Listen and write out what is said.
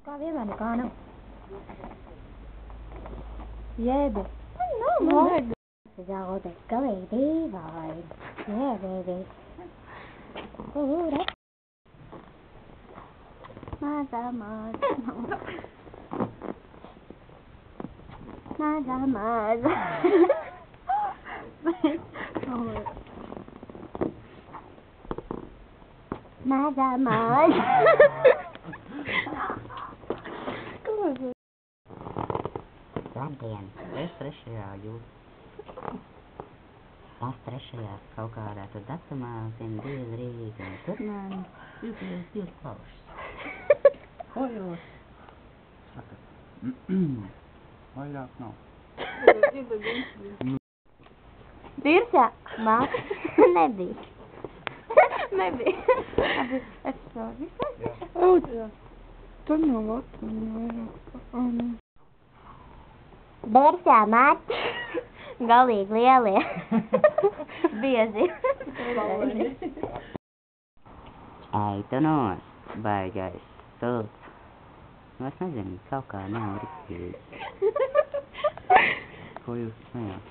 Kā vienmēr nekā nav. Jēbi. Nav, man. Zaudē, galīgi dīvaini. Jēbi. Ure. Maza. Labdien, es trešajā tas trešajā kaut kādā tur datumā zinu divu Rīgu, un tur man jūs klaušas. Ko jūs sakat? Vairāk nav. Dirsā, māt, nebija. Nebija. Es to visu. Tur nav vatni vairāk. Dirsā, māt. Galīgi lielie. Biezi. Ei, tu nos, baigais, stulbs. Nu, es nezinu, kaut kā nav riktīgi. Ko jūs smējāt?